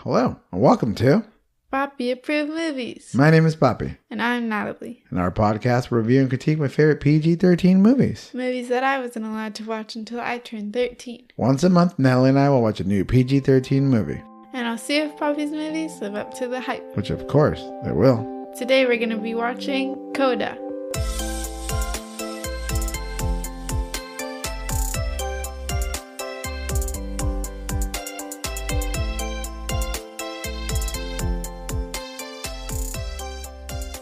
Hello, and welcome to Papi Approved Movies. My name is Papi. And I'm Natalie. In our podcast, we review and critique my favorite PG-13 movies. Movies that I wasn't allowed to watch until I turned 13. Once a month, Natalie and I will watch a new PG-13 movie. And I'll see if Papi's movies live up to the hype. Which, of course, they will. Today we're going to be watching CODA.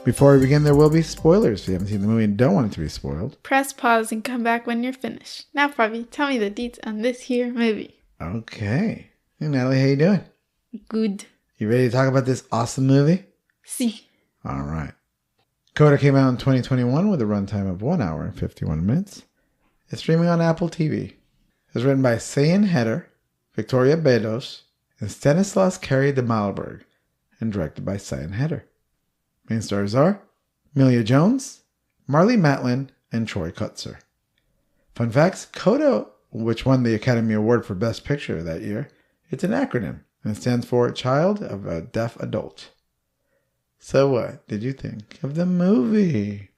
Before we begin, there will be spoilers. If you haven't seen the movie and don't want it to be spoiled, Press pause and come back when you're finished. Now, Papi, tell me the deets on this here movie. Okay. Hey, Natalie, how you doing? Good. You ready to talk about this awesome movie? See. All right. CODA came out in 2021 with a runtime of 1 hour and 51 minutes. It's streaming on Apple TV. It was written by Sayan Heder, Victoria Bedos, and Stanislas Carey de Malberg, and directed by Sayan Heder. Main stars are Emilia Jones, Marlee Matlin, and Troy Kutzer. Fun facts, CODA, which won the Academy Award for Best Picture that year, it's an acronym, and it stands for Child of a Deaf Adult. So what did you think of the movie?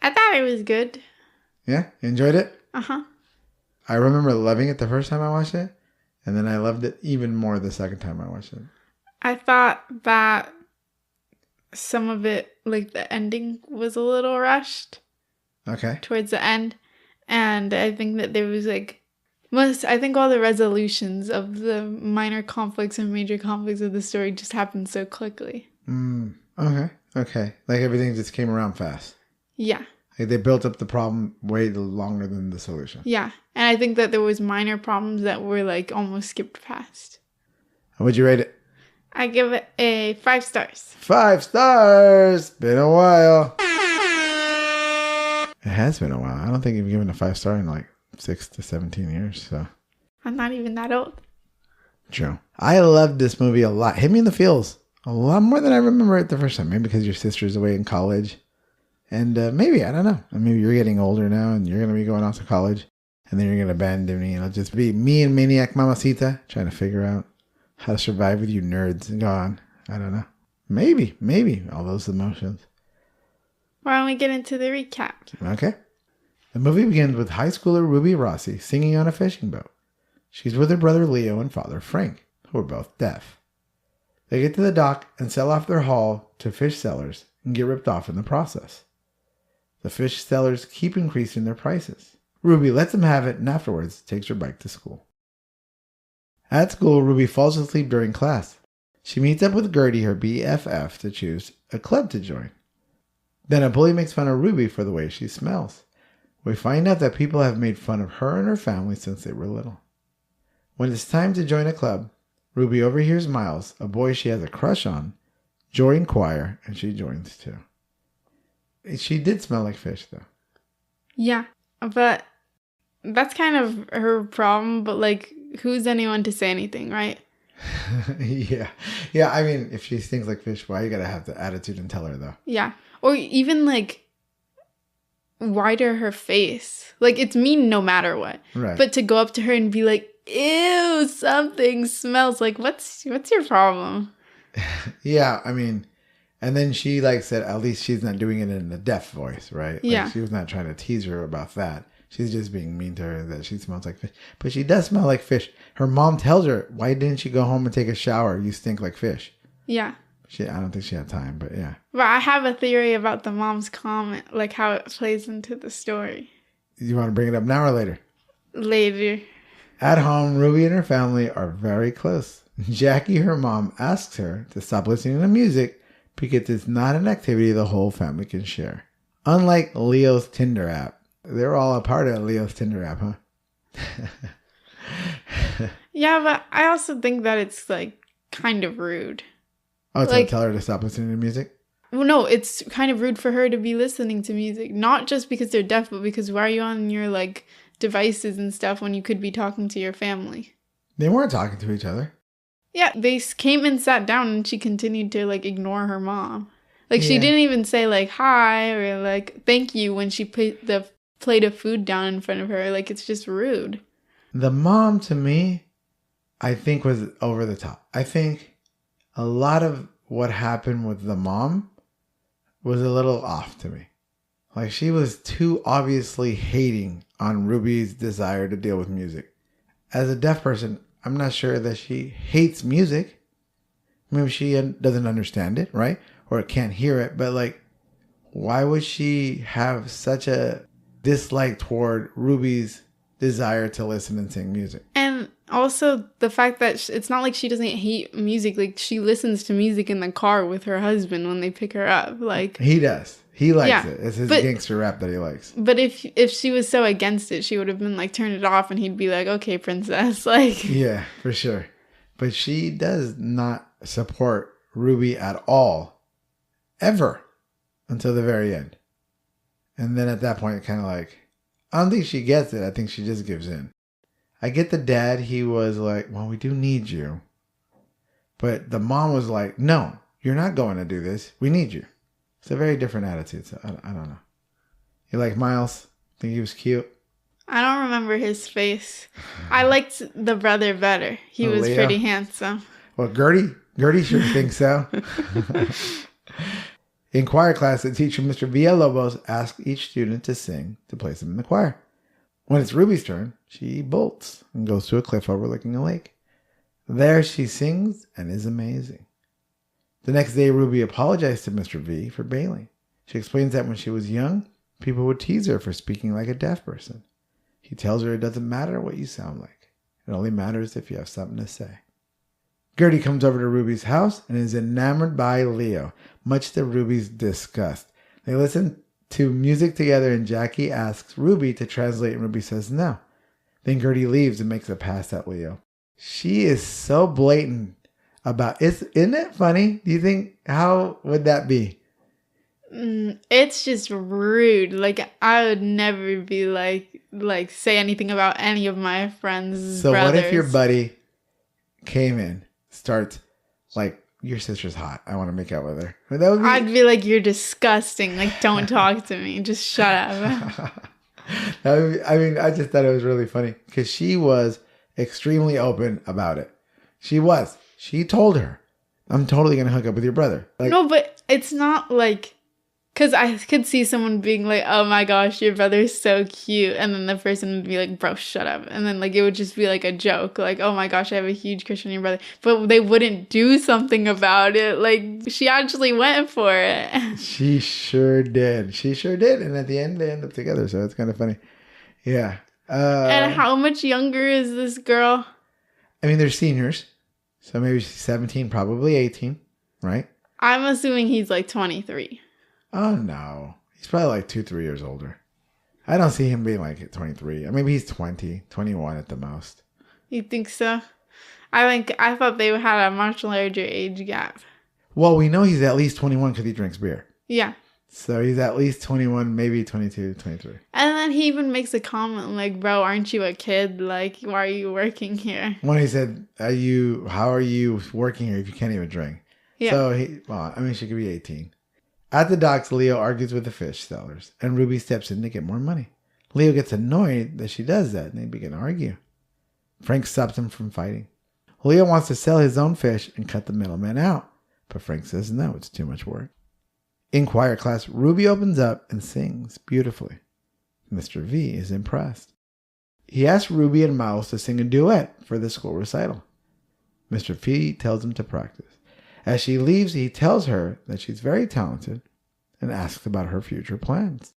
I thought it was good. Yeah? You enjoyed it? Uh-huh. I remember loving it the first time I watched it, and then I loved it even more the second time I watched it. I thought that some of it, like the ending, was a little rushed. Okay. Towards the end. And I think that there was I think all the resolutions of the minor conflicts and major conflicts of the story just happened so quickly. Okay. Like everything just came around fast. Yeah. Like they built up the problem way longer than the solution. Yeah. And I think that there was minor problems that were almost skipped past. How would you rate it? I give it a 5 stars. 5 stars! Been a while. It has been a while. I don't think you've given a 5 star in 6 to 17 years, so. I'm not even that old. True. I loved this movie a lot. Hit me in the feels. A lot more than I remember it the first time. Maybe because your sister's away in college. And maybe, I don't know. Maybe you're getting older now and you're going to be going off to college. And then you're going to abandon me and it'll just be me and Maniac Mamacita trying to figure out how to survive with you nerds and go on. I don't know. Maybe. All those emotions. Why don't we get into the recap? Okay. The movie begins with high schooler Ruby Rossi singing on a fishing boat. She's with her brother Leo and father Frank, who are both deaf. They get to the dock and sell off their haul to fish sellers and get ripped off in the process. The fish sellers keep increasing their prices. Ruby lets them have it and afterwards takes her bike to school. At school, Ruby falls asleep during class. She meets up with Gertie, her BFF, to choose a club to join. Then a bully makes fun of Ruby for the way she smells. We find out that people have made fun of her and her family since they were little. When it's time to join a club, Ruby overhears Miles, a boy she has a crush on, join choir, and she joins too. She did smell like fish, though. Yeah, but that's kind of her problem, but who's anyone to say anything, right? Yeah. I mean, if she stinks like fish, why you gotta have the attitude and tell her though? Yeah, or even why to her face? It's mean no matter what. Right. But to go up to her and be like, "Ew, something smells." What's your problem? Yeah, I mean, and then she said at least she's not doing it in a deaf voice, right? Yeah. She was not trying to tease her about that. She's just being mean to her that she smells like fish. But she does smell like fish. Her mom tells her, why didn't she go home and take a shower? You stink like fish. Yeah. I don't think she had time, but yeah. But I have a theory about the mom's comment, how it plays into the story. You want to bring it up now or later? Later. At home, Ruby and her family are very close. Jackie, her mom, asks her to stop listening to music because it's not an activity the whole family can share. Unlike Leo's Tinder app. They're all a part of Leo's Tinder app, huh? Yeah, but I also think that it's kind of rude. Oh, to tell her to stop listening to music? Well, no, it's kind of rude for her to be listening to music. Not just because they're deaf, but because why are you on your devices and stuff when you could be talking to your family? They weren't talking to each other. Yeah, they came and sat down and she continued to ignore her mom. She didn't even say hi or thank you when she put the plate of food down in front of her. It's just rude. The mom, to me, I think was over the top. I think a lot of what happened with the mom was a little off to me. Like, she was too obviously hating on Ruby's desire to deal with music. As a deaf person, I'm not sure that she hates music. Maybe she doesn't understand it, right? Or can't hear it. But like, why would she have such a dislike toward Ruby's desire to listen and sing music? And also the fact that it's not like she doesn't hate music. Like, she listens to music in the car with her husband when they pick her up. Like, he does. He likes it. It's his gangster rap that he likes. But if she was so against it, she would have been like, turn it off, and he'd be like, okay, princess. Like, yeah, for sure. But she does not support Ruby at all, ever, until the very end. And then at that point, kind of like, I don't think she gets it. I think she just gives in. I get the dad. He was like, well, we do need you. But the mom was like, no, you're not going to do this. We need you. It's a very different attitude. So I don't know. You like Miles? Think he was cute? I don't remember his face. I liked the brother better. He was Leo? pretty handsome. Well, Gertie sure thinks so. In choir class, the teacher, Mr. Villalobos, asked each student to sing to place them in the choir. When it's Ruby's turn, she bolts and goes to a cliff overlooking a lake. There she sings and is amazing. The next day, Ruby apologized to Mr. V for bailing. She explains that when she was young, people would tease her for speaking like a deaf person. He tells her it doesn't matter what you sound like. It only matters if you have something to say. Gertie comes over to Ruby's house and is enamored by Leo, much to Ruby's disgust. They listen to music together and Jackie asks Ruby to translate and Ruby says no. Then Gertie leaves and makes a pass at Leo. She is so blatant about it. Isn't it funny? Do you think, how would that be? It's just rude. Like, I would never be like say anything about any of my friends' So brothers. what if your buddy came in, starts like, your sister's hot, I want to make out with her? I'd be like, you're disgusting. Like, don't talk to me. Just shut up. I just thought it was really funny because she was extremely open about it. She told her, I'm totally going to hook up with your brother. Like, no, but it's not like, because I could see someone being like, oh my gosh, your brother's so cute. And then the person would be like, bro, shut up. And then like, it would just be like a joke. Like, oh my gosh, I have a huge crush on your brother. But they wouldn't do something about it. Like, she actually went for it. She sure did. And at the end, they end up together. So it's kind of funny. Yeah. And how much younger is this girl? I mean, they're seniors. So maybe she's 17, probably 18, right? I'm assuming he's like 23. Oh, no. He's probably like 2-3 years older. I don't see him being like 23. Maybe he's 20, 21 at the most. You think so? I thought they had a much larger age gap. Well, we know he's at least 21 because he drinks beer. Yeah. So he's at least 21, maybe 22, 23. And then he even makes a comment like, bro, aren't you a kid? Like, why are you working here? When he said, how are you working here if you can't even drink? Yeah. So, she could be 18. At the docks, Leo argues with the fish sellers, and Ruby steps in to get more money. Leo gets annoyed that she does that, and they begin to argue. Frank stops him from fighting. Leo wants to sell his own fish and cut the middleman out, but Frank says no, it's too much work. In choir class, Ruby opens up and sings beautifully. Mr. V is impressed. He asks Ruby and Miles to sing a duet for the school recital. Mr. V tells him to practice. As she leaves, he tells her that she's very talented and asks about her future plans.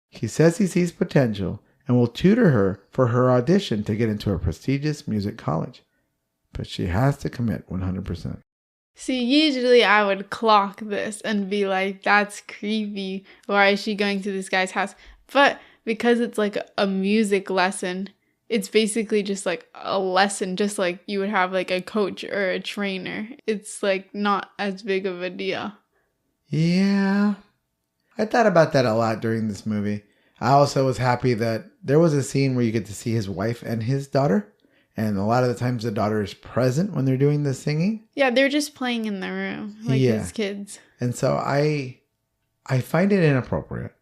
He says he sees potential and will tutor her for her audition to get into a prestigious music college. But she has to commit 100%. See, usually I would clock this and be like, that's creepy. Why is she going to this guy's house? But because it's like a music lesson, it's basically just like a lesson, just like you would have like a coach or a trainer. It's like not as big of a deal. Yeah. I thought about that a lot during this movie. I also was happy that there was a scene where you get to see his wife and his daughter. And a lot of the times the daughter is present when they're doing the singing. Yeah, they're just playing in the room like his kids. And so I find it inappropriate.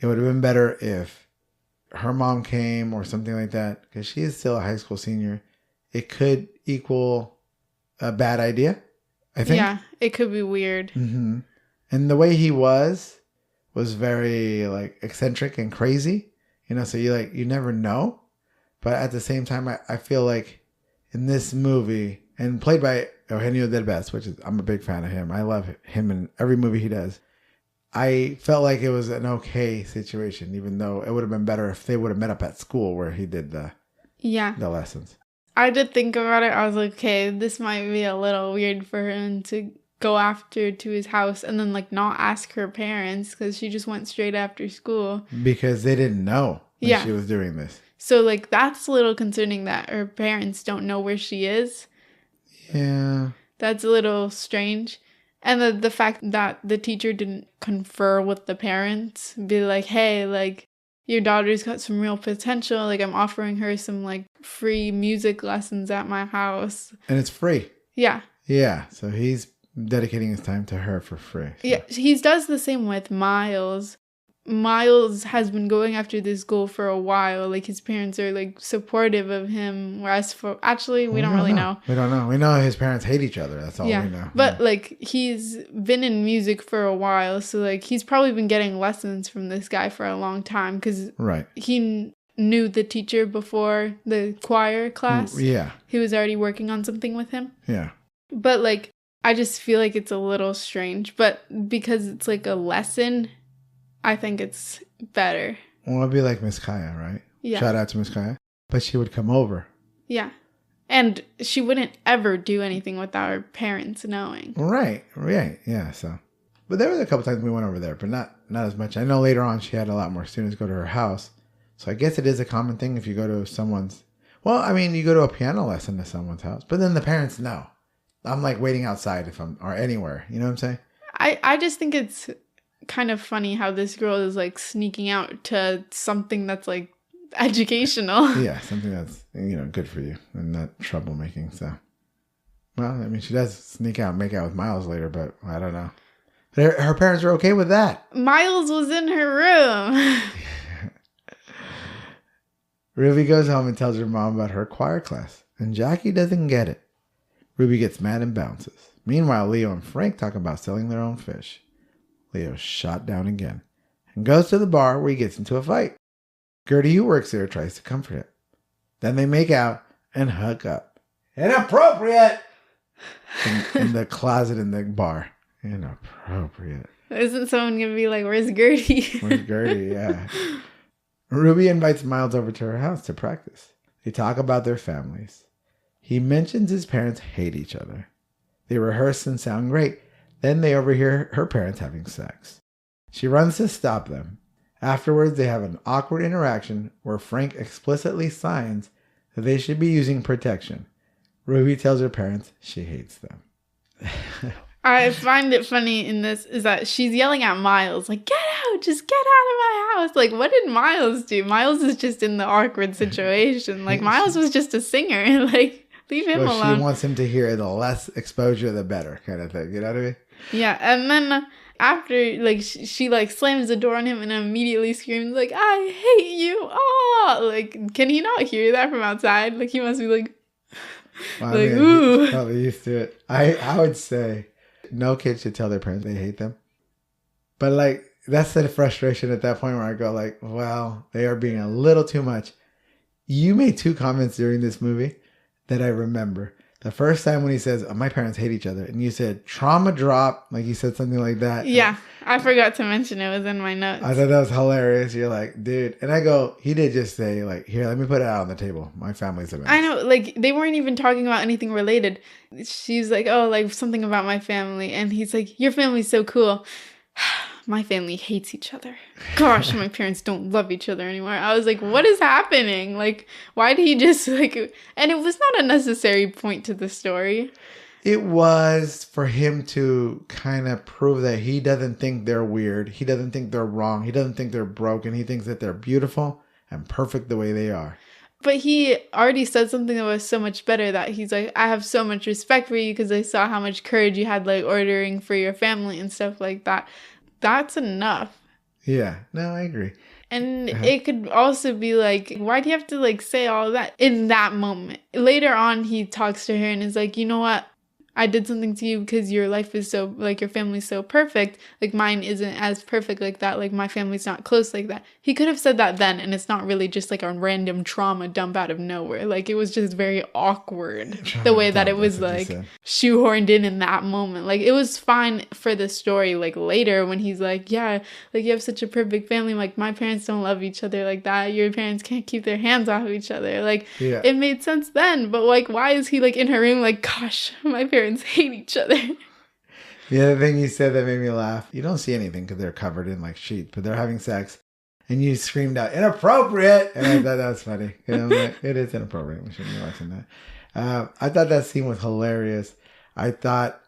It would have been better if her mom came or something like that, because she is still a high school senior. It could equal a bad idea. I think. Yeah, it could be weird. Mm-hmm. And the way he was very like eccentric and crazy. So you never know. But at the same time, I feel like in this movie, and played by Eugenio Derbez, which is, I'm a big fan of him. I love him in every movie he does. I felt like it was an okay situation, even though it would have been better if they would have met up at school where he did the lessons. I did think about it. I was like, okay, this might be a little weird for him to go after to his house and then like not ask her parents because she just went straight after school. Because they didn't know when she was doing this. So like that's a little concerning that her parents don't know where she is. Yeah. That's a little strange. And the fact that the teacher didn't confer with the parents, be like, hey, like, your daughter's got some real potential. Like, I'm offering her some, like, free music lessons at my house. And it's free. Yeah. Yeah. So he's dedicating his time to her for free. So. Yeah. He does the same with Miles. Miles has been going after this goal for a while. Like, his parents are, like, supportive of him. Whereas we don't really know. We don't know. We know his parents hate each other. That's all we know. But, like, he's been in music for a while. So, like, he's probably been getting lessons from this guy for a long time. Because he knew the teacher before the choir class. Yeah. He was already working on something with him. Yeah. But, like, I just feel like it's a little strange. But because it's, like, a lesson, I think it's better. Well, it'd be like Miss Kaya, right? Yeah. Shout out to Miss Kaya. But she would come over. Yeah. And she wouldn't ever do anything without her parents knowing. Right. Yeah. So, but there was a couple times we went over there, but not as much. I know later on she had a lot more students go to her house. So I guess it is a common thing if you go to someone's. Well, I mean, you go to a piano lesson to someone's house, but then the parents know. I'm like waiting outside or anywhere. You know what I'm saying? I just think it's kind of funny how this girl is like sneaking out to something that's like educational. Yeah, something that's good for you and not troublemaking. So, well, I mean, she does sneak out and make out with Miles later, but I don't know. Her parents are okay with that. Miles was in her room. Ruby goes home and tells her mom about her choir class, and Jackie doesn't get it. Ruby gets mad and bounces. Meanwhile, Leo and Frank talk about selling their own fish. Leo's shot down again and goes to the bar where he gets into a fight. Gertie, who works there, tries to comfort him. Then they make out and hook up. Inappropriate! In the closet in the bar. Inappropriate. Isn't someone going to be like, where's Gertie? Where's Gertie? Yeah. Ruby invites Miles over to her house to practice. They talk about their families. He mentions his parents hate each other. They rehearse and sound great. Then they overhear her parents having sex. She runs to stop them. Afterwards, they have an awkward interaction where Frank explicitly signs that they should be using protection. Ruby tells her parents she hates them. I find it funny in this is that she's yelling at Miles, like, get out, just get out of my house. Like, what did Miles do? Miles is just in the awkward situation. Like, Miles was just a singer. Like, leave him alone. She wants him to hear the less exposure, the better kind of thing. You know what I mean? Yeah, and then after, like, she like, slams the door on him and immediately screams, like, I hate you. Oh, like, can he not hear that from outside? Like, he must be like, well, like, ooh. He's probably used to it. I would say no kid should tell their parents they hate them. But, like, that's the frustration at that point where I go, like, well, they are being a little too much. You made 2 comments during this movie that I remember. The first time when he says, my parents hate each other, and you said, trauma drop, like you said something like that. Yeah, I forgot to mention it was in my notes. I thought that was hilarious. You're like, dude. And I go, he did just say, like, here, let me put it out on the table. My family's a mess. I know, like, they weren't even talking about anything related. She's like, oh, like, something about my family. And he's like, your family's so cool. My family hates each other. Gosh, my parents don't love each other anymore. I was like, what is happening? Like, why did he just, like... And it was not a necessary point to the story. It was for him to kind of prove that he doesn't think they're weird. He doesn't think they're wrong. He doesn't think they're broken. He thinks that they're beautiful and perfect the way they are. But he already said something that was so much better, that he's like, I have so much respect for you because I saw how much courage you had, like, ordering for your family and stuff like that. That's enough. Yeah. No, I agree. And it could also be like, why do you have to, like, say all that in that moment? Later on, he talks to her and is like, you know what? I did something to you because your life is so, like, your family's so perfect. Like, mine isn't as perfect like that. Like, my family's not close like that. He could have said that then, and it's not really just, like, a random trauma dump out of nowhere. Like, it was just very awkward the way that it was, like, shoehorned in that moment. Like, it was fine for the story, like, later when he's like, yeah, like, you have such a perfect family. Like, my parents don't love each other like that. Your parents can't keep their hands off of each other. Like, it made sense then. But, like, why is he, like, in her room, like, gosh, my parents hate each other? The other thing you said that made me laugh, you don't see anything because they're covered in like sheets, but they're having sex, and you screamed out inappropriate, and I thought that was funny. You know, like, it is inappropriate. We shouldn't be watching that. I thought that scene was hilarious. I thought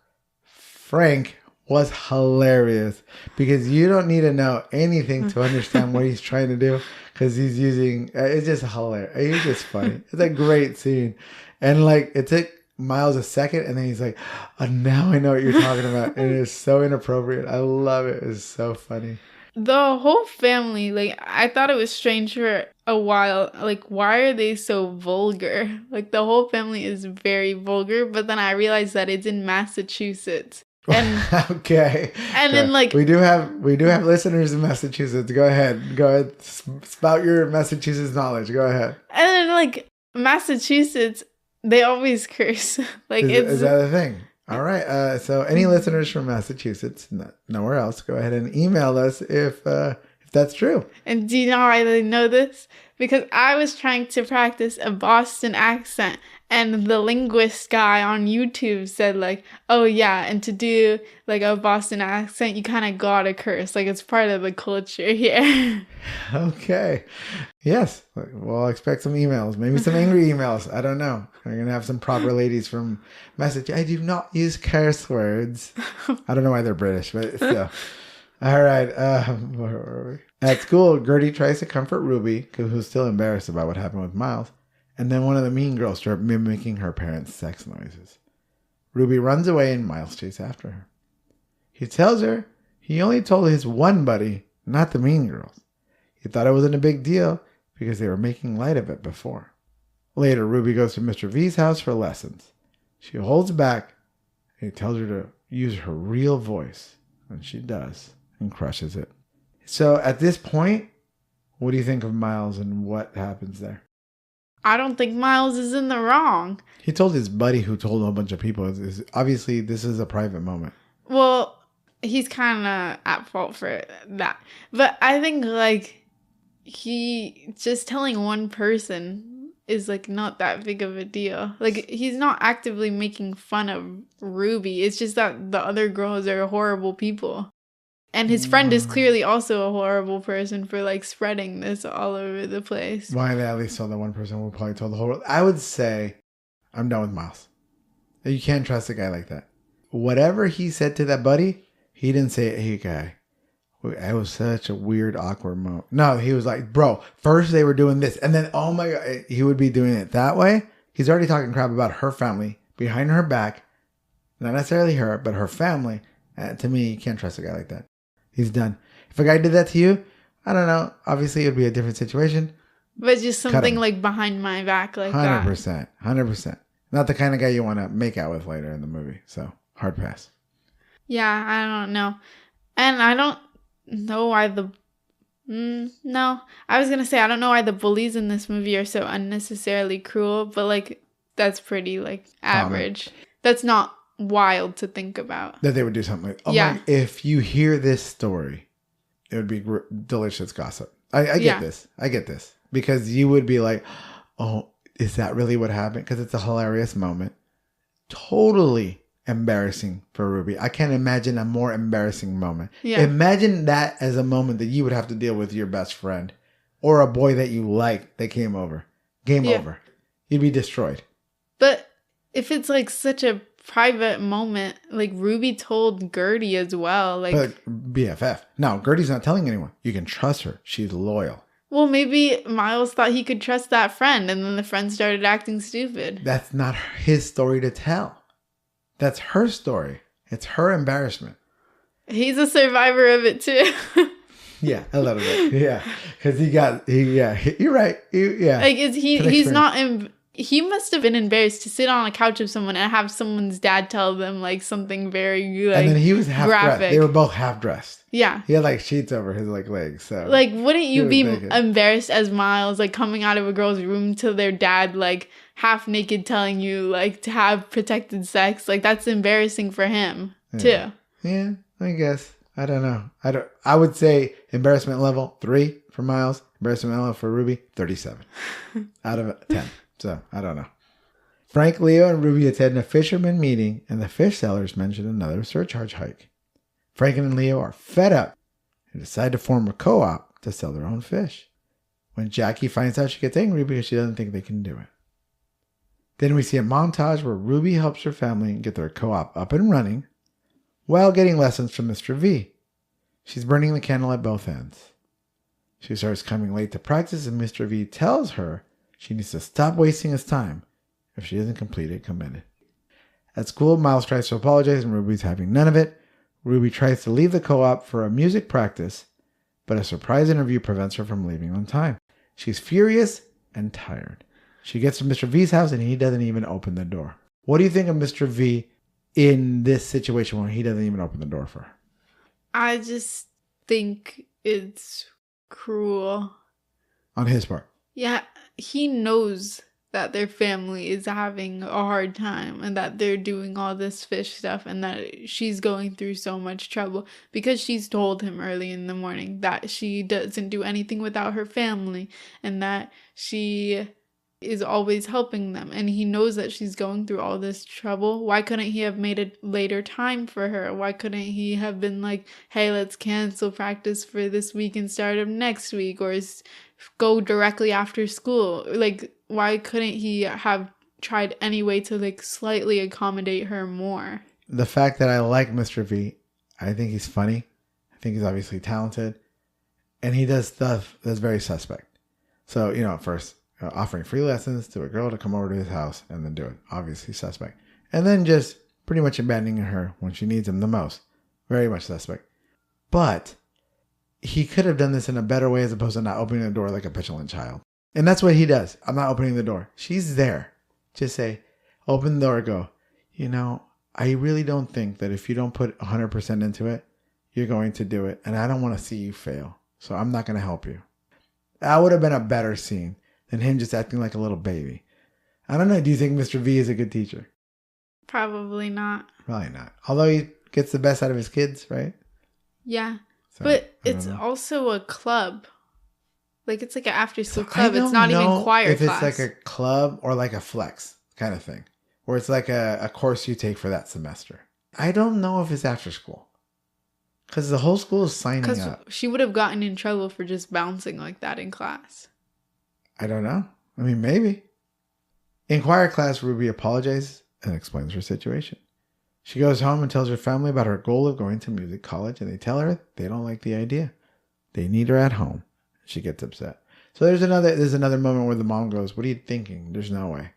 Frank was hilarious because you don't need to know anything to understand what he's trying to do, because he's using it's just hilarious. He's just funny. It's a great scene, and like it took Miles a second, and then he's like, oh, now I know what you're talking about. And it is so inappropriate. I love it. It's so funny. The whole family, like, I thought it was strange for a while. Like, why are they so vulgar? Like, the whole family is very vulgar, but then I realized that it's in Massachusetts. And okay. And then, like, we do have listeners in Massachusetts. Go ahead. Spout your Massachusetts knowledge. Go ahead. And then, like, Massachusetts, they always curse. Like, is that a thing? All right. So any listeners from Massachusetts, nowhere else, go ahead and email us if that's true. And do you know why they know this? Because I was trying to practice a Boston accent, and the linguist guy on YouTube said, like, oh yeah, and to do like a Boston accent, you kind of gotta curse. Like, it's part of the culture here. Okay. Yes. We'll expect some emails. Maybe some angry emails. I don't know. We're going to have some proper ladies from Massachusetts. I do not use curse words. I don't know why they're British, but still. All right. Where were we? At school, Gertie tries to comfort Ruby, who's still embarrassed about what happened with Miles. And then one of the mean girls start mimicking her parents' sex noises. Ruby runs away and Miles chases after her. He tells her he only told his one buddy, not the mean girls. He thought it wasn't a big deal because they were making light of it before. Later, Ruby goes to Mr. V's house for lessons. She holds back and he tells her to use her real voice. And she does and crushes it. So at this point, what do you think of Miles and what happens there? I don't think Miles is in the wrong. He told his buddy, who told a bunch of people. Obviously, this is a private moment. Well, he's kind of at fault for that. But I think, like, he just telling one person is, like, not that big of a deal. Like, he's not actively making fun of Ruby. It's just that the other girls are horrible people. And his friend is clearly also a horrible person for, like, spreading this all over the place. Why they at least told that one person will probably tell the whole world. I would say I'm done with Miles. You can't trust a guy like that. Whatever he said to that buddy, he didn't say, hey, guy, it was such a weird, awkward moment. No, he was like, bro, first they were doing this. And then, oh my God, he would be doing it that way. He's already talking crap about her family behind her back. Not necessarily her, but her family. To me, you can't trust a guy like that. He's done. If a guy did that to you, I don't know. Obviously, it would be a different situation. But just something like behind my back like 100%, that. 100%. Not the kind of guy you want to make out with later in the movie. So, hard pass. Yeah, I don't know. And I don't know why no. I was going to say, I don't know why the bullies in this movie are so unnecessarily cruel. But, like, that's pretty, like, average. That's not wild to think about. That they would do something like, yeah. If you hear this story, it would be delicious gossip. I get this. I get this. Because you would be like, oh, is that really what happened? Because it's a hilarious moment. Totally embarrassing for Ruby. I can't imagine a more embarrassing moment. Yeah. Imagine that as a moment that you would have to deal with your best friend or a boy that you like that came over. Game over. You'd be destroyed. But if it's like such a private moment, like Ruby told Gertie as well. Like, but BFF. No, Gertie's not telling anyone. You can trust her. She's loyal. Well, maybe Miles thought he could trust that friend, and then the friend started acting stupid. That's not his story to tell. That's her story. It's her embarrassment. He's a survivor of it too. Yeah, a little bit. Yeah, because you're right. Like, he's not He must have been embarrassed to sit on a couch with someone and have someone's dad tell them like something very like and then he was half graphic. dressed. They were both half dressed. Yeah. He had like sheets over his like legs. So like, wouldn't you be naked. embarrassed as Miles like coming out of a girl's room to their dad like half naked telling you like to have protected sex? Like that's embarrassing for him too. Yeah, I guess. I don't know. I would say embarrassment level 3 for Miles. Embarrassment level for Ruby 37 out of 10. So I don't know. Frank, Leo, and Ruby attend a fisherman meeting, and the fish sellers mention another surcharge hike. Frank and Leo are fed up and decide to form a co-op to sell their own fish. When Jackie finds out, she gets angry because she doesn't think they can do it. Then we see a montage where Ruby helps her family get their co-op up and running while getting lessons from Mr. V. She's burning the candle at both ends. She starts coming late to practice, and Mr. V tells her she needs to stop wasting his time if she doesn't complete it committed. At school, Miles tries to apologize, and Ruby's having none of it. Ruby tries to leave the co-op for a music practice, but a surprise interview prevents her from leaving on time. She's furious and tired. She gets to Mr. V's house, and he doesn't even open the door. What do you think of Mr. V in this situation when he doesn't even open the door for her? I just think it's cruel. On his part. Yeah, he knows that their family is having a hard time and that they're doing all this fish stuff and that she's going through so much trouble because she's told him early in the morning that she doesn't do anything without her family and that she is always helping them, and he knows that she's going through all this trouble. Why couldn't he have made a later time for her? Why couldn't he have been like, hey, let's cancel practice for this week and start up next week, or go directly after school? Like, why couldn't he have tried any way to like slightly accommodate her more? The fact that I like Mr. V, I think he's funny. I think he's obviously talented, and he does stuff that's very suspect. So, at first, offering free lessons to a girl to come over to his house and then do it. Obviously suspect. And then just pretty much abandoning her when she needs him the most. Very much suspect. But he could have done this in a better way as opposed to not opening the door like a petulant child. And that's what he does. I'm not opening the door. She's there. Just say, open the door, go, I really don't think that if you don't put 100% into it, you're going to do it. And I don't want to see you fail. So I'm not going to help you. That would have been a better scene than him just acting like a little baby. I don't know. Do you think Mr. V is a good teacher? Probably not. Probably not. Although he gets the best out of his kids, right? Yeah. So, but it's also a club. Like, it's like an after-school club. It's not even choir if class. It's like a club or like a flex kind of thing. Or it's like a course you take for that semester. I don't know if it's after school. Because the whole school is signing up. Because she would have gotten in trouble for just bouncing like that in class. I don't know. I mean, maybe. In choir class, Ruby apologizes and explains her situation. She goes home and tells her family about her goal of going to music college, and they tell her they don't like the idea. They need her at home. She gets upset. So there's another moment where the mom goes, "What are you thinking? There's no way."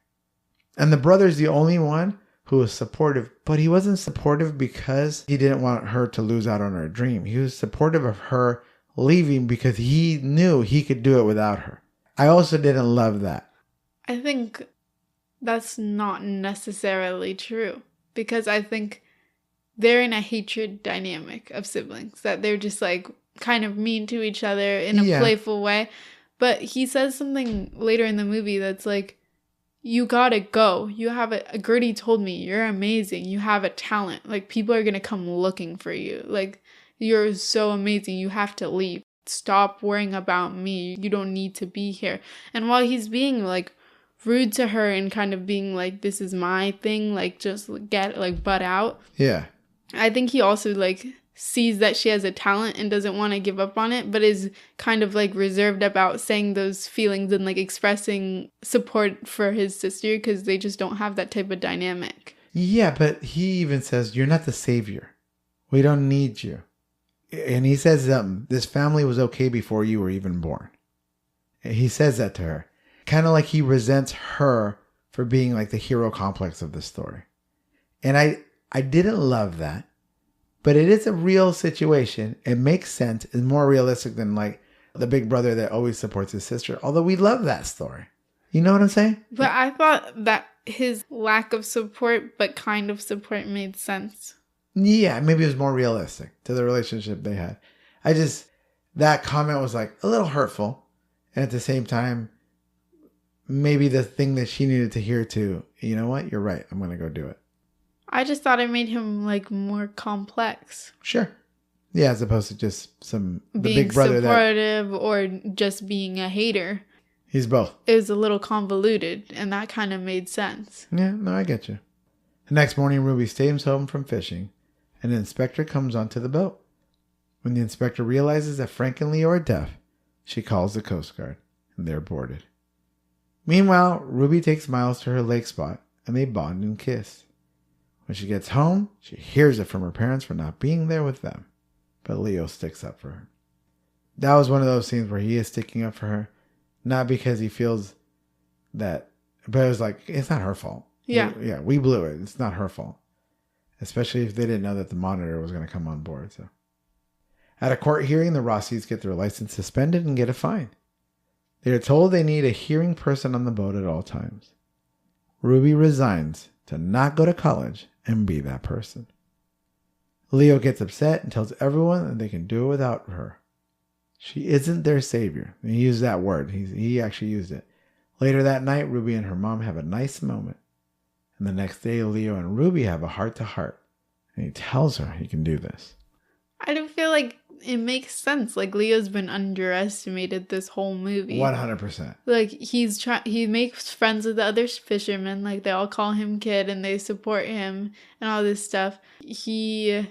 And the brother's the only one who was supportive, but he wasn't supportive because he didn't want her to lose out on her dream. He was supportive of her leaving because he knew he could do it without her. I also didn't love that. I think that's not necessarily true because I think they're in a hatred dynamic of siblings, that they're just like kind of mean to each other in a playful way. But he says something later in the movie that's like, you gotta go. You have Gertie told me you're amazing. You have a talent. Like, people are gonna come looking for you. Like, you're so amazing. You have to leave. Stop worrying about me. You don't need to be here. And while he's being like rude to her and kind of being like, this is my thing, like, just get like butt out. Yeah. I think he also like sees that she has a talent and doesn't want to give up on it, but is kind of like reserved about saying those feelings and like expressing support for his sister because they just don't have that type of dynamic. Yeah, but he even says, you're not the savior. We don't need you. And he says, this family was okay before you were even born. He says that to her. Kind of like he resents her for being like the hero complex of the story. And I didn't love that. But it is a real situation. It makes sense. It's more realistic than like the big brother that always supports his sister. Although we love that story. You know what I'm saying? But I thought that his lack of support, but kind of support, made sense. Yeah, maybe it was more realistic to the relationship they had. That comment was like a little hurtful. And at the same time, maybe the thing that she needed to hear too. You know what? You're right. I'm going to go do it. I just thought it made him like more complex. Sure. Yeah, as opposed to just the being big brother supportive or just being a hater. He's both. It was a little convoluted, and that kind of made sense. Yeah, no, I get you. The next morning, Ruby stays home from fishing, and an inspector comes onto the boat. When the inspector realizes that Frank and Leo are deaf, she calls the Coast Guard, and they're boarded. Meanwhile, Ruby takes Miles to her lake spot, and they bond and kiss. When she gets home, she hears it from her parents for not being there with them. But Leo sticks up for her. That was one of those scenes where he is sticking up for her, not because he feels that, but it was like, it's not her fault. Yeah. We blew it. It's not her fault. Especially if they didn't know that the monitor was going to come on board. So, at a court hearing, the Rossis get their license suspended and get a fine. They are told they need a hearing person on the boat at all times. Ruby resigns to not go to college and be that person. Leo gets upset and tells everyone that they can do it without her. She isn't their savior. And he used that word. He actually used it. Later that night, Ruby and her mom have a nice moment. And the next day, Leo and Ruby have a heart-to-heart. And he tells her he can do this. I don't feel like it makes sense. Like, Leo's been underestimated this whole movie. 100%. Like, he makes friends with the other fishermen. Like, they all call him kid and they support him and all this stuff. He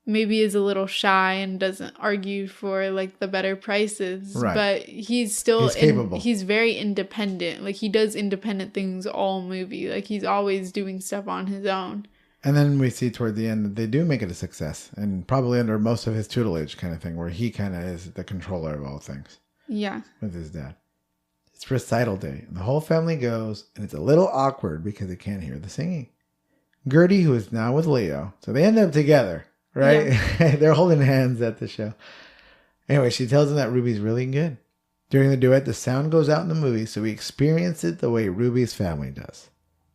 maybe is a little shy and doesn't argue for like the better prices, right. But he's capable. He's very independent. Like, he does independent things all movie. Like, he's always doing stuff on his own. And then we see toward the end that they do make it a success, and probably under most of his tutelage kind of thing, where he kind of is the controller of all things. Yeah. With his dad. It's recital day, and the whole family goes, and it's a little awkward because they can't hear the singing. Gertie, who is now with Leo, so they end up together, right? Yeah. They're holding hands at the show. Anyway, she tells him that Ruby's really good. During the duet, the sound goes out in the movie, so we experience it the way Ruby's family does.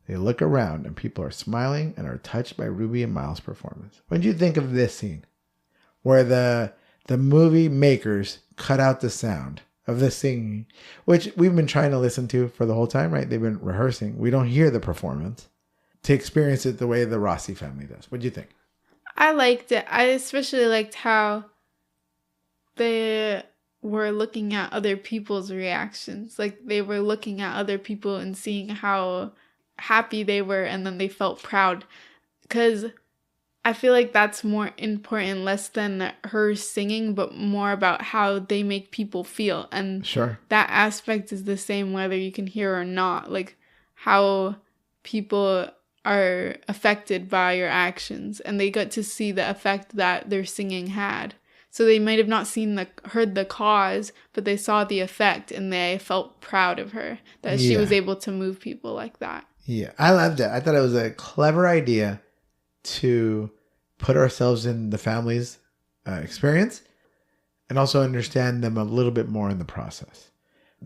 They look around and people are smiling and are touched by Ruby and Miles' performance. What did you think of this scene? Where the movie makers cut out the sound of the singing, which we've been trying to listen to for the whole time, right? They've been rehearsing. We don't hear the performance to experience it the way the Rossi family does. What do you think? I liked it. I especially liked how they were looking at other people's reactions. Like, they were looking at other people and seeing how happy they were, and then they felt proud, because I feel like that's more important, less than her singing, but more about how they make people feel. And sure, that aspect is the same whether you can hear or not, like how people are affected by your actions, and they got to see the effect that their singing had. So they might have not heard the cause, but they saw the effect, and they felt proud of her that she was able to move people like that. Yeah, I loved it. I thought it was a clever idea to put ourselves in the family's experience and also understand them a little bit more in the process.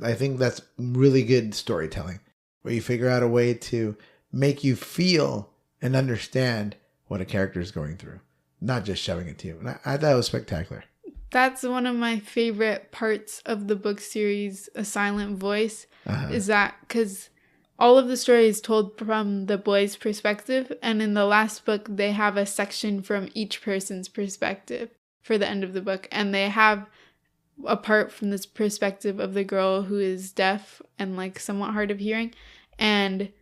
I think that's really good storytelling, where you figure out a way to make you feel and understand what a character is going through, not just shoving it to you. And I thought it was spectacular. That's one of my favorite parts of the book series, A Silent Voice, is that because all of the story is told from the boy's perspective, and in the last book, they have a section from each person's perspective for the end of the book, and they have a part from this perspective of the girl who is deaf and like somewhat hard of hearing, and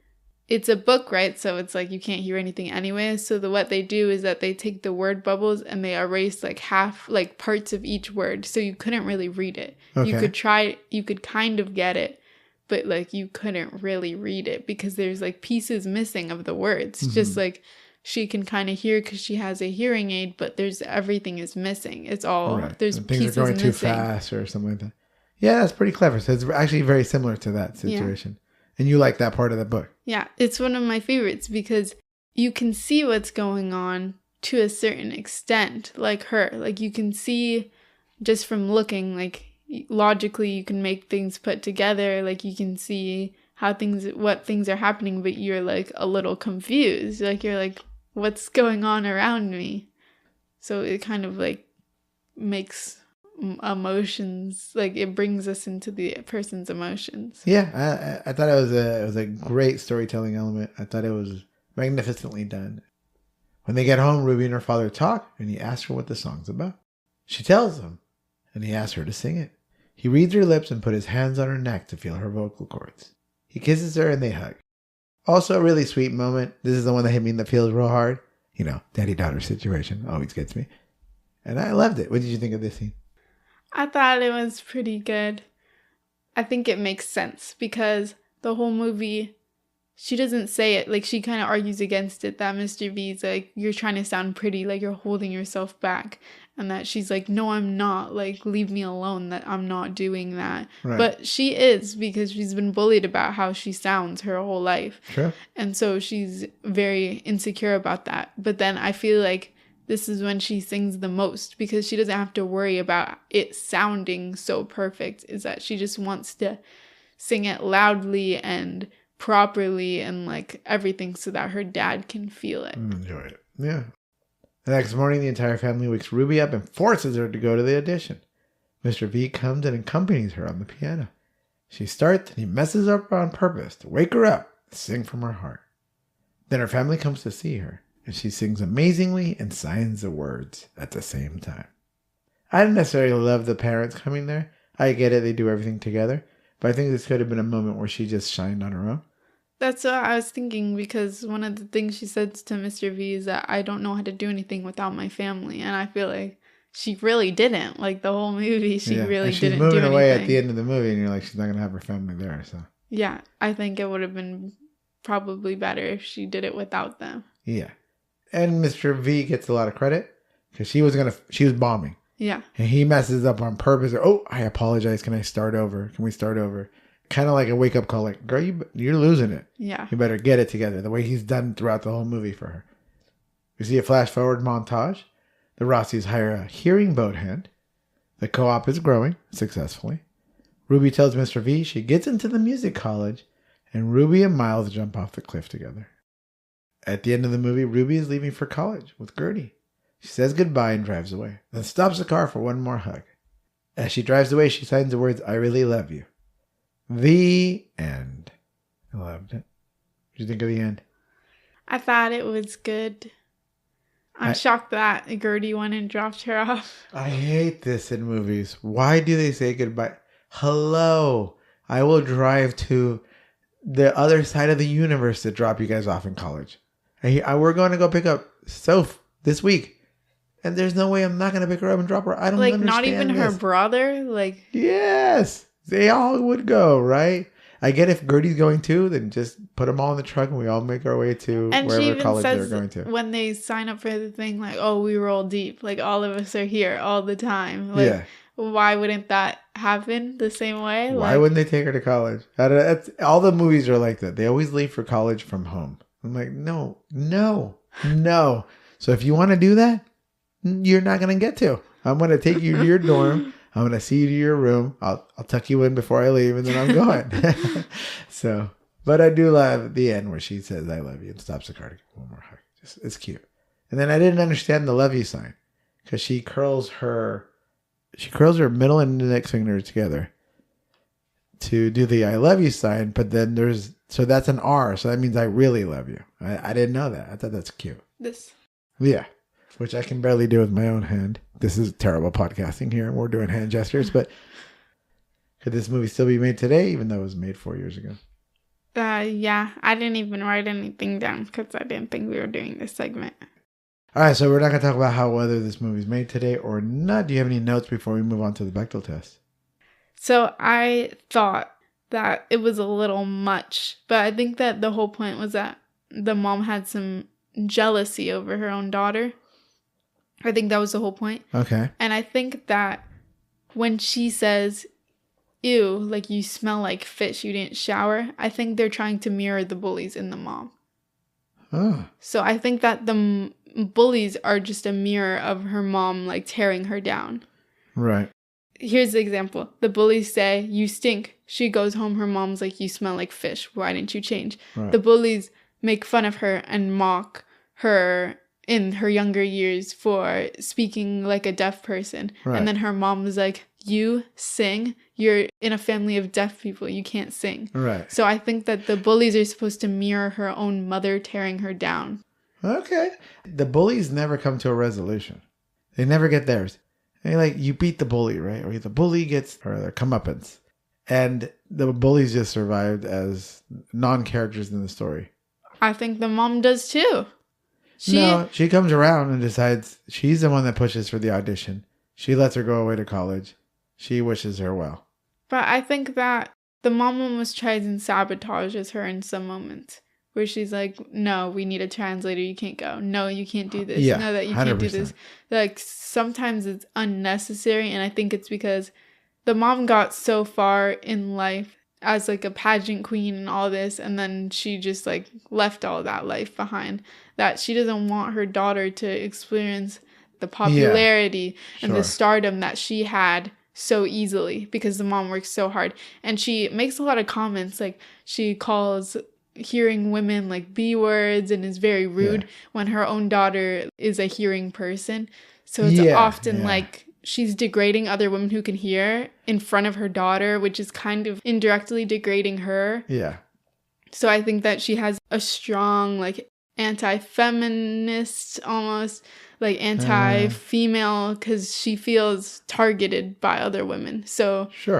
it's a book, right? So it's like you can't hear anything anyway. So what they do is that they take the word bubbles and they erase like parts of each word, so you couldn't really read it. Okay. You could kind of get it, but like you couldn't really read it because there's like pieces missing of the words. Mm-hmm. Just like she can kind of hear because she has a hearing aid, but everything is missing. It's all right. There's things pieces are going missing. Too fast or something like that. Yeah, that's pretty clever. So it's actually very similar to that situation. Yeah. And you like that part of the book. Yeah, it's one of my favorites because you can see what's going on to a certain extent, like her. Like you can see just from looking, like logically you can make things put together. Like you can see what things are happening, but you're like a little confused. Like you're like, what's going on around me? So it kind of like makes emotions, like it brings us into the person's emotions. Yeah, I thought it was a great storytelling element. I thought it was magnificently done. When they get home, Ruby and her father talk, and he asks her what the song's about. She tells him, and he asks her to sing it. He reads her lips and put his hands on her neck to feel her vocal cords. He kisses her and they hug. Also a really sweet moment. This is the one that hit me that feels real hard. You know, daddy-daughter situation always gets me. And I loved it. What did you think of this scene? I thought it was pretty good. I think it makes sense because the whole movie, she doesn't say it. Like, she kind of argues against it that Mr. V's like, you're trying to sound pretty, like you're holding yourself back. And that she's like, no, I'm not. Like, leave me alone, that I'm not doing that. Right. But she is, because she's been bullied about how she sounds her whole life. Sure. And so she's very insecure about that. But then I feel like this is when she sings the most, because she doesn't have to worry about it sounding so perfect. Is that she just wants to sing it loudly and properly and like everything so that her dad can feel it. Enjoy it. Yeah. The next morning, the entire family wakes Ruby up and forces her to go to the audition. Mr. V comes and accompanies her on the piano. She starts and he messes up on purpose to wake her up and sing from her heart. Then her family comes to see her, and she sings amazingly and signs the words at the same time. I didn't necessarily love the parents coming there. I get it, they do everything together. But I think this could have been a moment where she just shined on her own. That's what I was thinking, because one of the things she says to Mr. V is that I don't know how to do anything without my family. And I feel like she really didn't. Like, the whole movie, she really didn't do anything. She's moving away at the end of the movie, and you're like, she's not going to have her family there. So yeah, I think it would have been probably better if she did it without them. Yeah. And Mr. V gets a lot of credit, because she was bombing. Yeah. And he messes up on purpose. Oh, I apologize. Can I start over? Can we start over? Kind of like a wake-up call, like, girl, you're losing it. Yeah. You better get it together, the way he's done throughout the whole movie for her. We see a flash-forward montage. The Rossis hire a hearing boat hand. The co-op is growing successfully. Ruby tells Mr. V she gets into the music college, and Ruby and Miles jump off the cliff together. At the end of the movie, Ruby is leaving for college with Gertie. She says goodbye and drives away, then stops the car for one more hug. As she drives away, she signs the words, "I really love you." The end. I loved it. What did you think of the end? I thought it was good. I'm shocked that Gertie went and dropped her off. I hate this in movies. Why do they say goodbye? Hello, I will drive to the other side of the universe to drop you guys off in college. We're going to go pick up Soph this week. And there's no way I'm not going to pick her up and drop her. I don't understand not even this. Her brother? Like, yes. They all would go, right? I get if Gertie's going too, then just put them all in the truck and we all make our way to wherever college they're going to. When they sign up for the thing, like, oh, we roll deep. Like, all of us are here all the time. Like, yeah. Why wouldn't that happen the same way? Why wouldn't they take her to college? All the movies are like that. They always leave for college from home. I'm like, no. So if you want to do that, you're not going to get to. I'm going to take you to your dorm. I'm going to see you to your room. I'll tuck you in before I leave, and then I'm going. But I do love the end where she says, "I love you," and stops the car to give one more hug. It's cute. And then I didn't understand the love you sign, because she curls her middle and index finger together to do the "I love you" sign. But then so that's an R. So that means I really love you. I didn't know that. I thought that's cute. Yeah. Which I can barely do with my own hand. This is terrible podcasting here. We're doing hand gestures, but could this movie still be made today, even though it was made 4 years ago? Yeah. I didn't even write anything down because I didn't think we were doing this segment. All right, so we're not going to talk about whether this movie's made today or not. Do you have any notes before we move on to the Bechdel test? So I thought that it was a little much, but I think that the whole point was that the mom had some jealousy over her own daughter. I think that was the whole point. Okay. And I think that when she says, ew, like you smell like fish, you didn't shower, I think they're trying to mirror the bullies in the mom. Oh. So I think that the bullies are just a mirror of her mom, like tearing her down. Right. here's the example. The bullies say, you stink. She goes home. Her mom's like, you smell like fish. Why didn't you change? Right. The bullies make fun of her and mock her in her younger years for speaking like a deaf person. Right. And then her mom was like, you sing? You're in a family of deaf people. You can't sing. Right. So I think that the bullies are supposed to mirror her own mother tearing her down. Okay. The bullies never come to a resolution. They never get theirs. You beat the bully, right? Or the bully gets their comeuppance. And the bullies just survived as non-characters in the story. I think the mom does too. She comes around and decides she's the one that pushes for the audition. She lets her go away to college. She wishes her well. But I think that the mom almost tries and sabotages her in some moments. Where she's like, no, we need a translator. You can't go. No, you can't do this. Yeah, no, that you 100%. can't do this. Like, sometimes it's unnecessary. And I think it's because the mom got so far in life as like a pageant queen and all this. And then she just like left all that life behind. That she doesn't want her daughter to experience the popularity and the stardom that she had so easily because the mom works so hard. And she makes a lot of comments. Like, she calls hearing women like B words and is very rude when her own daughter is a hearing person. So it's often like she's degrading other women who can hear in front of her daughter, which is kind of indirectly degrading her. Yeah. So I think that she has a strong like anti-feminist, almost like anti-female, because she feels targeted by other women. So she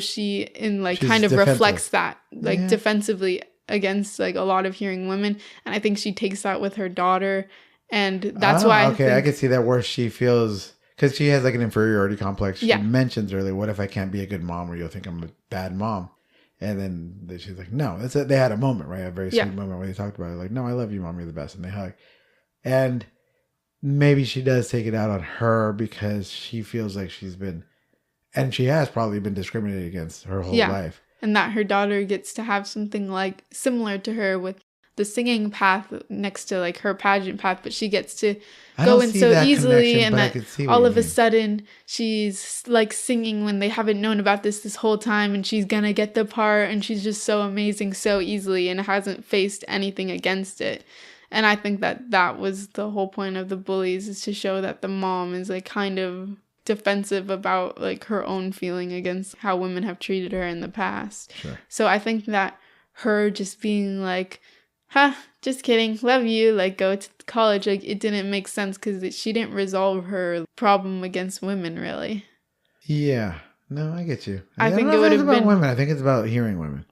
she's kind of defensive. Reflects that like defensively against like a lot of hearing women, and I think she takes that with her daughter, and that's why I could see that where she feels, because she has like an inferiority complex. She mentions earlier, what if I can't be a good mom, or you'll think I'm a bad mom? And then she's like, no, they had a moment, right? A very sweet moment where they talked about it, like, no, I love you, mom, you're the best, and they hug. And maybe she does take it out on her because she feels like she's been, and she has probably been discriminated against her whole life. And that her daughter gets to have something like similar to her with the singing path next to like her pageant path, but she gets to go in so easily, and that all of a sudden she's like singing when they haven't known about this whole time, and she's gonna get the part, and she's just so amazing so easily and hasn't faced anything against it. And I think that was the whole point of the bullies, is to show that the mom is like kind of defensive about like her own feeling against how women have treated her in the past. So I think that her just being like, just kidding, love you, like go to college, like it didn't make sense because she didn't resolve her problem against women really. Yeah, no, I get you. I think it would have been women. I think it's about hearing women.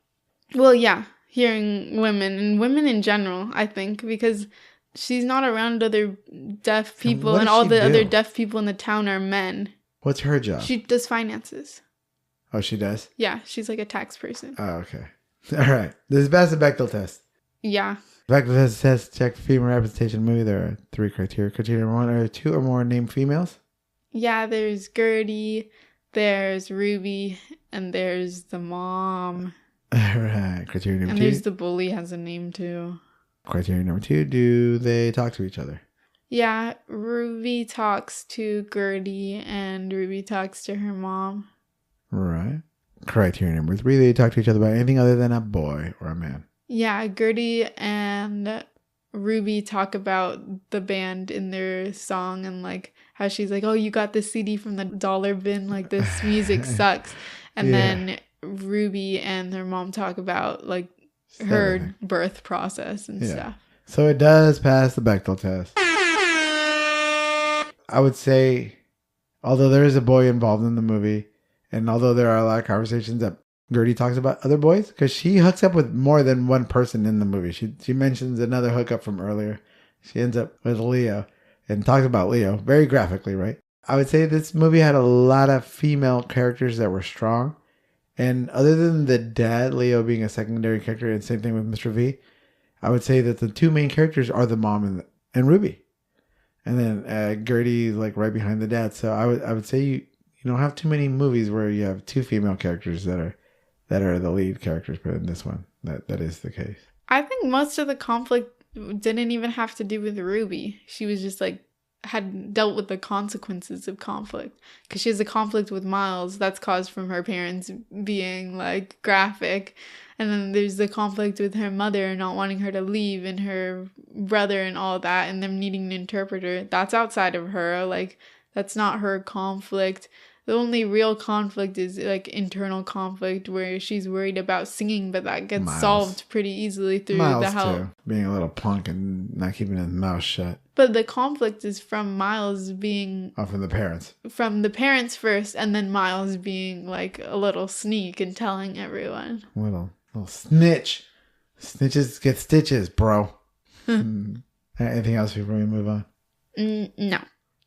Well, yeah, hearing women and women in general, I think, because she's not around other deaf people, and all the other deaf people in the town are men. What's her job? She does finances. Oh, she does? Yeah, she's like a tax person. Oh, okay. All right. This is best Bechdel test. Yeah. Bechdel test check female representation movie. There are 3 criteria. Criteria 1 are 2 or more named females. Yeah, there's Gertie, there's Ruby, and there's the mom. All right. Criteria number 2. And there's the bully has a name too. Criteria number 2, do they talk to each other? Yeah, Ruby talks to Gertie and Ruby talks to her mom. Right. Criteria number 3, they talk to each other about anything other than a boy or a man. Yeah, Gertie and Ruby talk about the band in their song and like how she's like, oh, you got this CD from the dollar bin, like this music sucks. And then Ruby and her mom talk about like her birth process and stuff. So it does pass the Bechdel test. I would say, although there is a boy involved in the movie, and although there are a lot of conversations that Gertie talks about other boys, because she hooks up with more than one person in the movie. She mentions another hookup from earlier. She ends up with Leo and talks about Leo very graphically, right? I would say this movie had a lot of female characters that were strong. And other than the dad, Leo being a secondary character, and same thing with Mr. V, I would say that the 2 main characters are the mom and Ruby. And then Gertie like right behind the dad. So I would say you don't have too many movies where you have 2 female characters that are the lead characters, but in this one, that is the case. I think most of the conflict didn't even have to do with Ruby. She was just like had dealt with the consequences of conflict, because she has a conflict with Miles that's caused from her parents being like graphic, and then there's the conflict with her mother not wanting her to leave, and her brother and all that, and them needing an interpreter. That's outside of her. Like, that's not her conflict. The only real conflict is like internal conflict where she's worried about singing, but that gets solved pretty easily through the help. Too, being a little punk and not keeping his mouth shut. But the conflict is from Miles being... from the parents. From the parents first, and then Miles being like a little sneak and telling everyone. Little snitch. Snitches get stitches, bro. Anything else before we move on? No.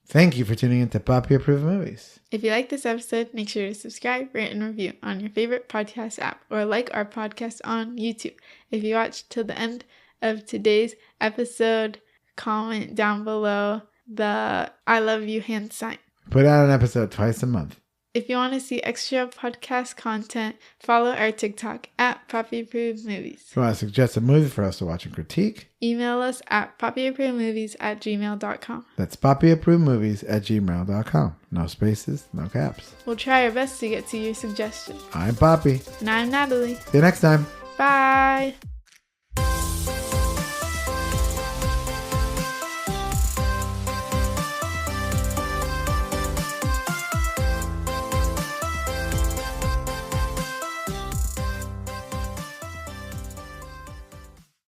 Thank you for tuning in to Papi Approved Movies. If you like this episode, make sure to subscribe, rate, and review on your favorite podcast app, or like our podcast on YouTube. If you watched till the end of today's episode, comment down below the I love you hand sign. Put out an episode twice a month. If you want to see extra podcast content, follow our TikTok at Papi Approved Movies. If you want to suggest a movie for us to watch and critique, email us at papiapprovedmovies@gmail.com. That's papiapprovedmovies@gmail.com. No spaces, no caps. We'll try our best to get to your suggestions. I'm Papi. And I'm Natalie. See you next time. Bye.